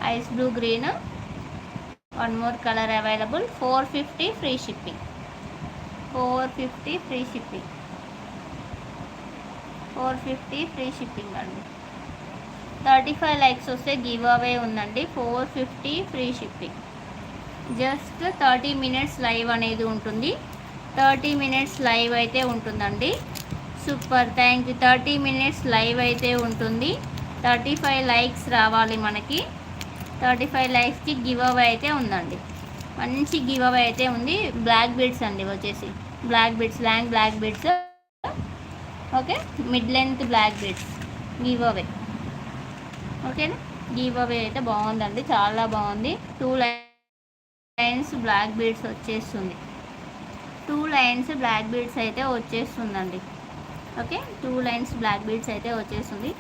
Ice blue green, one more colour available. 450 free shipping. 450 free shipping. 450 free shipping అండి. 35 likes వస్తే give away ఉందండి. 450 free shipping. Just 30 minutes live అనేది ఉంటుంది. 30 minutes live అయితే ఉంటుందండి. Super, thank you. 30 minutes live అయితే ఉంటుంది. 35 likes రావాలి మనకి. 35 లైక్స్కి గివ్ అవే అయితే ఉందండి. మంచి గివ్ అవే అయితే ఉంది. బ్లాక్ బీడ్స్ అండి వచ్చేసి, black beads, long black beads. Okay, mid length black beads give away. ఓకేనా, గివ్ అవే అయితే బాగుందండి, చాలా బాగుంది. 2 లైన్స్ బ్లాక్ బీడ్స్ వచ్చేస్తుంది. 2 లైన్స్ బ్లాక్ బీడ్స్ అయితే వచ్చేస్తుందండి. ఓకే, 2 లైన్స్ బ్లాక్ బీడ్స్ అయితే వచ్చేస్తుంది.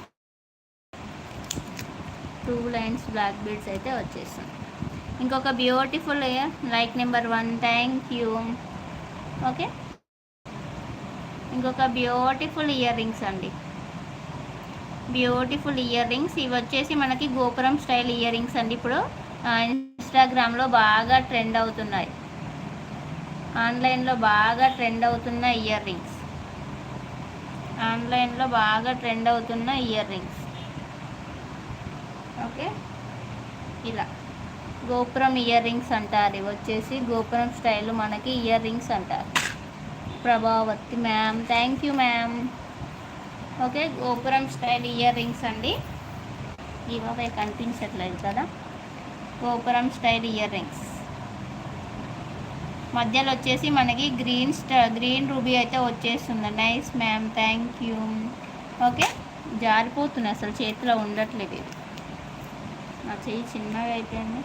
2 లైన్స్ బ్లాక్ బీడ్స్ అయితే వచ్చేస్తుంది. ఇంకొక beautiful like number 1, thank you. Okay, ఇంకొక బ్యూటిఫుల్ ఇయర్ రింగ్స్ అండి. Beautiful ear rings. ఇవి వచ్చేసి మనకి గోపురం స్టైల్ ఇయర్ రింగ్స్ అండి. ఇప్పుడు ఇన్స్టాగ్రామ్లో బాగా ట్రెండ్ అవుతున్నాయి, ఆన్లైన్లో బాగా ట్రెండ్ అవుతున్న ఇయర్ రింగ్స్. ఆన్లైన్లో బాగా ట్రెండ్ అవుతున్న ఇయర్ రింగ్స్. ఓకే, ఇలా గోపురం ఇయర్ రింగ్స్ అంటారు. ఇవి వచ్చేసి గోపురం స్టైల్ మనకి ఇయర్ రింగ్స్ అంటారు. Prabhavati ma'am, thank you ma'am. Okay, గోపురం స్టైల్ ఇయర్ రింగ్స్ అండి. ఇవే కనిపించట్లేదు కదా, గోపురం స్టైల్ ఇయర్ రింగ్స్. మధ్యలో వచ్చేసి మనకి గ్రీన్ రూబీ అయితే వచ్చేస్తుంది. Nice ma'am, thank you. Okay, జారిపోతున్నాయి, అసలు చేతిలో ఉండట్లేదు ఇది. నా చెయ్యి చిన్నగా అయిపోయింది.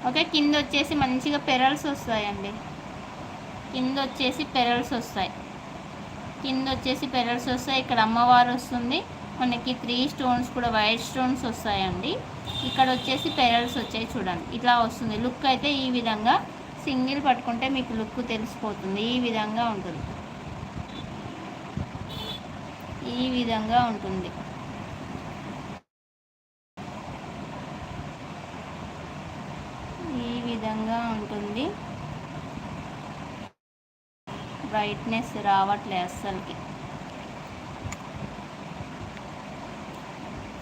ఓకే, కింద వచ్చేసి మంచిగా పెరల్స్ వస్తాయండి. కింద వచ్చేసి పెరల్స్ వస్తాయి. ఇక్కడ అమ్మవారు వస్తుంది మనకి. 3 స్టోన్స్ కూడా వైట్ స్టోన్స్ వస్తాయండి. ఇక్కడ వచ్చేసి పెరల్స్ వచ్చాయి చూడండి. ఇట్లా వస్తుంది లుక్ అయితే. ఈ విధంగా సింగిల్ పట్టుకుంటే మీకు లుక్ తెలిసిపోతుంది. ఈ విధంగా ఉంటుంది, ఈ విధంగా ఉంటుంది. ఈ విధంగా ఉంటుంది. బ్రైట్నెస్ రావట్లే అస్సలకి.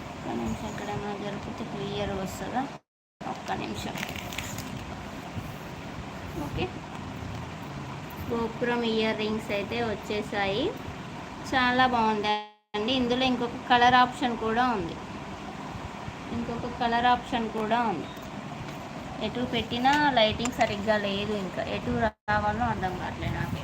ఒక్క నిమిషం, ఎక్కడైనా జరిపితే క్లియర్ వస్తుందా? ఒక్క నిమిషం. ఓకే, గోపురం ఇయర్ రింగ్స్ అయితే వచ్చేసాయి. చాలా బాగుందండి. ఇందులో ఇంకొక కలర్ ఆప్షన్ కూడా ఉంది. ఎటు పెట్టినా లైటింగ్ సరిగ్గా లేదు. ఇంకా ఎటు రావాలో అర్థం కావట్లేదు నాకు.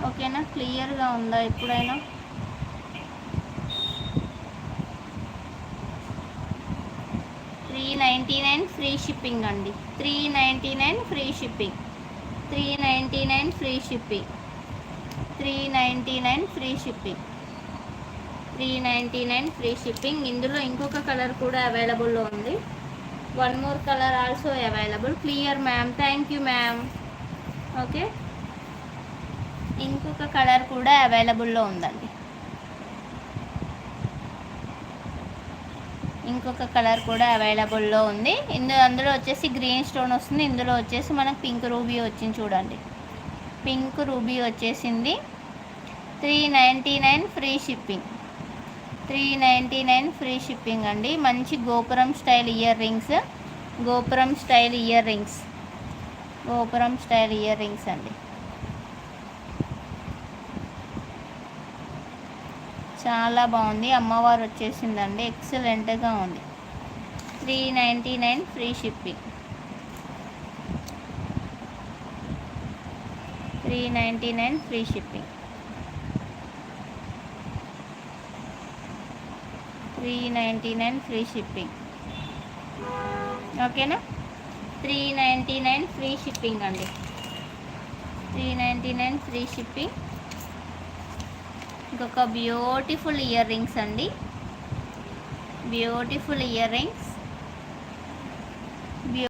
ఓకేనా, క్లియర్గా ఉందా ఎప్పుడైనా? $399 ఫ్రీ షిప్పింగ్ అండి. 399 free shipping. 399 free shipping. 399 free shipping. 399 free shipping. ఇందులో ఇంకొక కలర్ కూడా అవైలబుల్లో ఉంది. One more colour also available. Clear ma'am, thank you ma'am. Okay, ఇంకొక కలర్ కూడా అవైలబుల్లో ఉందండి. ఇంకొక కలర్ కూడా అవైలబుల్లో ఉంది. అందులో వచ్చేసి గ్రీన్ స్టోన్ వస్తుంది. ఇందులో వచ్చేసి మనకు పింక్ రూబీ వచ్చింది చూడండి. పింక్ రూబీ వచ్చేసింది. 399 ఫ్రీ షిప్పింగ్. 399 ఫ్రీ షిప్పింగ్ అండి. మంచి గోపురం స్టైల్ ఇయర్ రింగ్స్. గోపురం స్టైల్ ఇయర్ రింగ్స్. గోపురం స్టైల్ ఇయర్ రింగ్స్ అండి. చాలా బాగుంది. అమ్మవారు వచ్చేసిందండి, ఎక్సలెంట్గా ఉంది. 399 free shipping. 399 free shipping. 399 free shipping. ఓకేనా, 399 ఫ్రీ షిప్పింగ్ అండి. 399 ఫ్రీ షిప్పింగ్. ఇంకొక బ్యూటిఫుల్ ఇయర్ రింగ్స్ అండి. Beautiful ear rings.